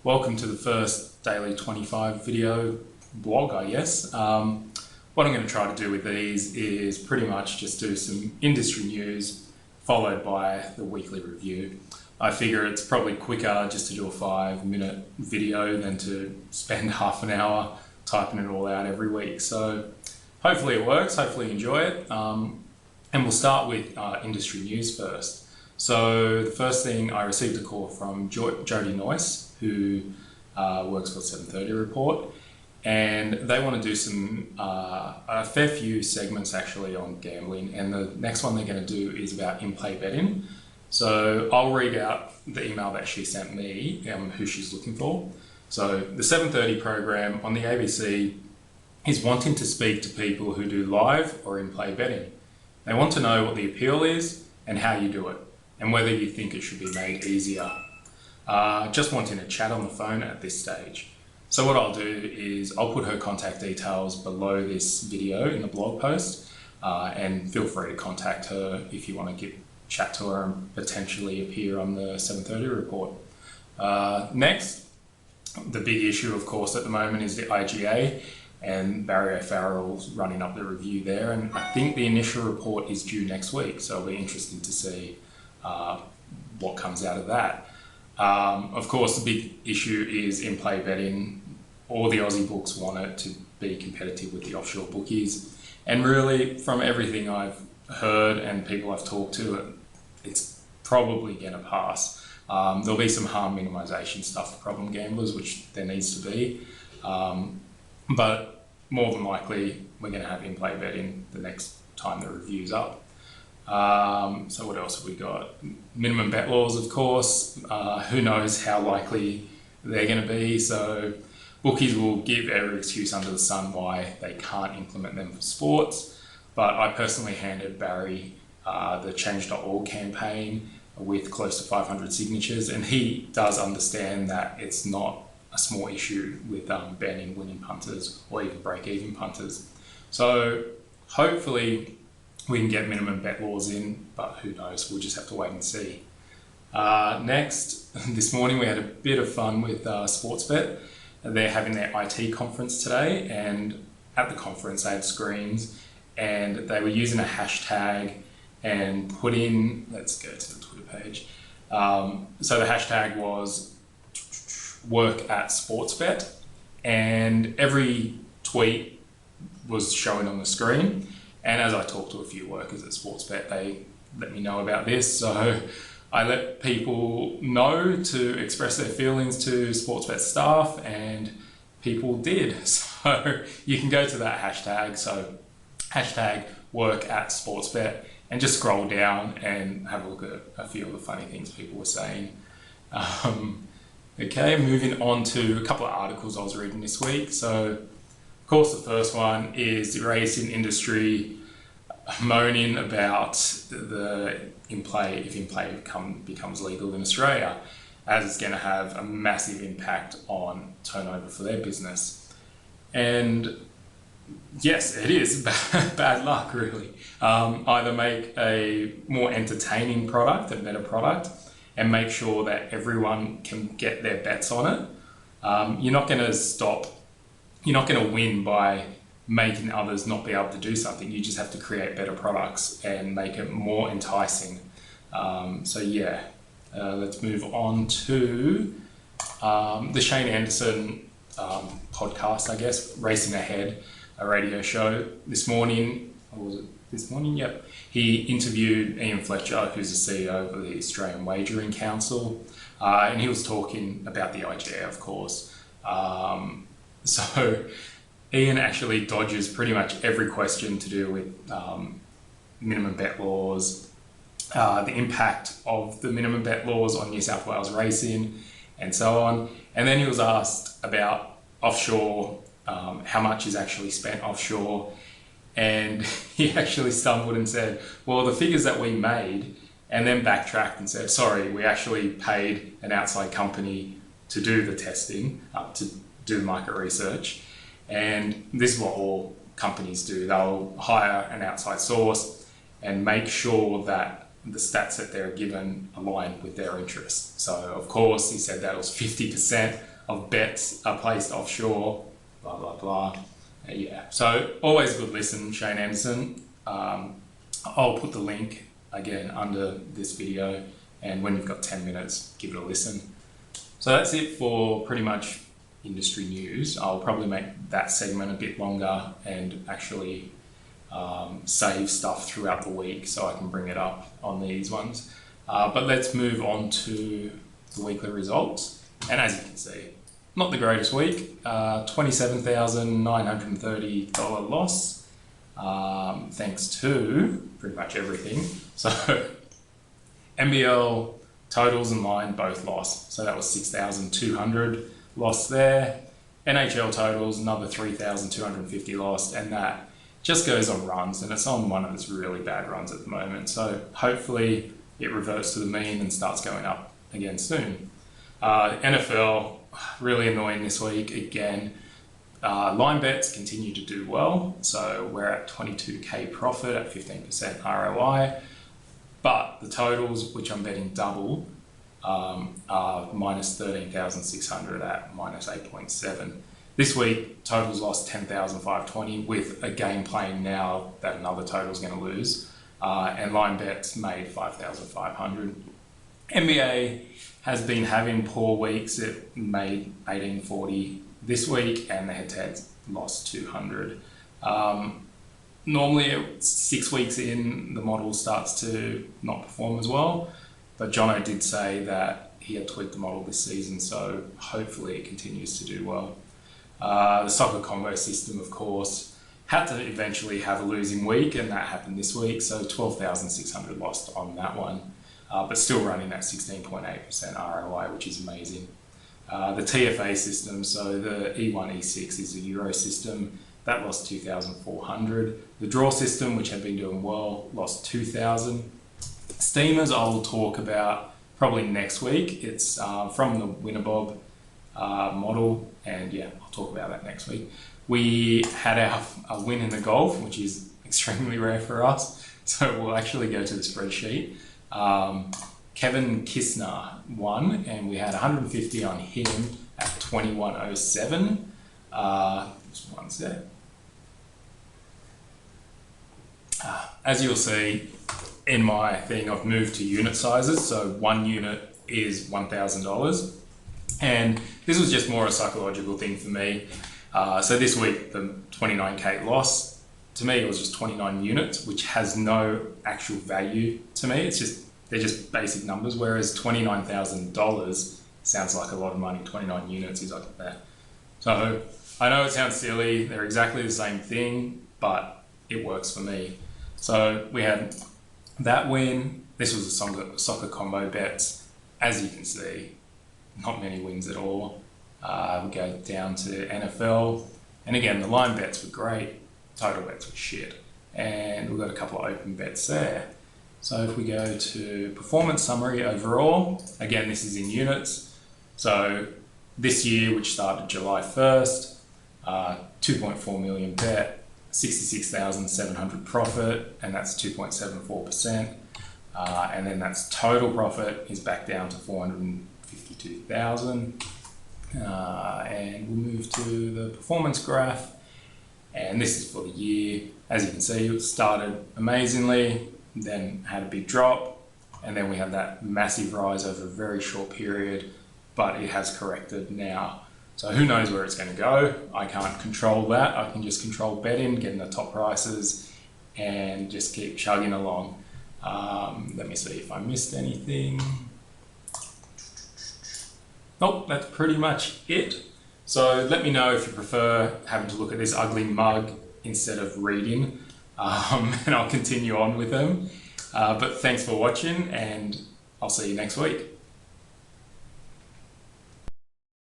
Welcome to the first Daily 25 video blog, I guess. What I'm going to try to do with these is pretty much just do some industry news followed by the weekly review. I figure it's probably quicker just to do a 5-minute video than to spend half an hour typing it all out every week. So hopefully it works, hopefully you enjoy it. And we'll start with industry news first. So the first thing, I received a call from Jody Noyce, who works for 730 Report, and they want to do a fair few segments actually on gambling, and the next one they're going to do is about in-play betting. So I'll read out the email that she sent me, who she's looking for. So the 730 program on the ABC is wanting to speak to people who do live or in-play betting. They want to know what the appeal is and how you do it, and whether you think it should be made easier. Just wanting to chat on the phone at this stage. So what I'll do is I'll put her contact details below this video in the blog post, and feel free to contact her if you want to chat to her and potentially appear on the 730 report. Next, the big issue of course at the moment is the IGA, and Barry O'Farrell's running up the review there, and I think the initial report is due next week, so it'll be interesting to see what comes out of that. Of course, the big issue is in-play betting. All the Aussie books want it to be competitive with the offshore bookies, and really from everything I've heard and people I've talked to, it's probably going to pass. There'll be some harm minimisation stuff for problem gamblers, which there needs to be. But more than likely, we're going to have in-play betting the next time the review's up. So what else have we got? Minimum bet laws, of course. Who knows how likely they're going to be. So bookies will give every excuse under the sun why they can't implement them for sports. But I personally handed Barry the Change.org campaign with close to 500 signatures, and he does understand that it's not a small issue with banning winning punters or even break-even punters. So hopefully we can get minimum bet laws in, but who knows, we'll just have to wait and see. Next, this morning we had a bit of fun with Sportsbet. They're having their IT conference today, and at the conference they had screens, and they were using a hashtag and put in, let's go to the Twitter page. So the hashtag was work at Sportsbet, and every tweet was showing on the screen. And as I talked to a few workers at Sportsbet, they let me know about this. So I let people know to express their feelings to Sportsbet staff, and people did. So you can go to that hashtag, so hashtag work at Sportsbet, and just scroll down and have a look at a few of the funny things people were saying. Okay, moving on to a couple of articles I was reading this week. So, of course, the first one is the racing industry moaning about the in-play, if in-play becomes legal in Australia, as it's going to have a massive impact on turnover for their business. And yes, it is bad luck, really. Either make a more entertaining product, a better product, and make sure that everyone can get their bets on it. You're not going to win by making others not be able to do something. You just have to create better products and make it more enticing. So yeah, let's move on to the Shane Anderson podcast, I guess, Racing Ahead, a radio show this morning. Or was it this morning? Yep. He interviewed Ian Fletcher, who's the CEO of the Australian Wagering Council, and he was talking about the IGA, of course. So Ian actually dodges pretty much every question to do with minimum bet laws, the impact of the minimum bet laws on New South Wales racing, and so on. And then he was asked about offshore, how much is actually spent offshore, and he actually stumbled and said, well, the figures that we made, and then backtracked and said, sorry, we actually paid an outside company to do the testing, to do market research. And this is what all companies do. They'll hire an outside source and make sure that the stats that they're given align with their interests. So of course he said that it was 50% of bets are placed offshore, blah, blah, blah. Yeah, so always a good listen, Shane Anderson. I'll put the link again under this video, and when you've got 10 minutes, give it a listen. So that's it for pretty much industry news. I'll probably make that segment a bit longer and actually save stuff throughout the week so I can bring it up on these ones. But let's move on to the weekly results. And as you can see, not the greatest week. $27,930 loss, thanks to pretty much everything. So NBL totals and line both lost. So that was 6,200 lost there. NHL totals, another 3,250 lost, and that just goes on runs, and it's on one of its really bad runs at the moment. So hopefully it reverts to the mean and starts going up again soon. NFL, really annoying this week again. Line bets continue to do well, so we're at 22k profit at 15% ROI, but the totals, which I'm betting double, are minus 13,600 at minus 8.7. This week, totals lost 10,520 with a game playing now that another total is going to lose, and line bets made 5,500. NBA has been having poor weeks. It made 1840 this week, and the head-to-head lost 200. Normally, 6 weeks in, the model starts to not perform as well, but Jono did say that he had tweaked the model this season, so hopefully it continues to do well. The soccer combo system, of course, had to eventually have a losing week, and that happened this week, so 12,600 lost on that one, but still running at 16.8% ROI, which is amazing. The TFA system, so the E1, E6 is a Euro system, that lost 2,400. The draw system, which had been doing well, lost 2,000. Steamers I will talk about probably next week. It's from the Winnabob model, and yeah, I'll talk about that next week. We had a win in the golf, which is extremely rare for us, so we'll actually go to the spreadsheet. Kevin Kistner won, and we had 150 on him at 21.07. Just one sec. As you'll see in my thing, I've moved to unit sizes, so 1 unit is $1,000. And this was just more a psychological thing for me. So this week, the 29k loss, to me it was just 29 units, which has no actual value to me. It's just, they're just basic numbers, whereas $29,000 sounds like a lot of money. 29 units is like that. So I know it sounds silly, they're exactly the same thing, but it works for me. So we had that win. This was a soccer combo bets. As you can see, not many wins at all. We go down to NFL, and again, the line bets were great, total bets were shit, and we've got a couple of open bets there. So if we go to performance summary overall, again, this is in units. So this year, which started July 1st, 2.4 million bet, 66,700 profit, and that's 2.74%. And then that's total profit is back down to 452,000. And we'll move to the performance graph, and this is for the year. As you can see, it started amazingly, then had a big drop, and then we had that massive rise over a very short period, but it has corrected now. So who knows where it's going to go? I can't control that. I can just control betting, getting the top prices, and just keep chugging along. Let me see if I missed anything. Nope, that's pretty much it. So let me know if you prefer having to look at this ugly mug instead of reading, and I'll continue on with them. But thanks for watching, and I'll see you next week.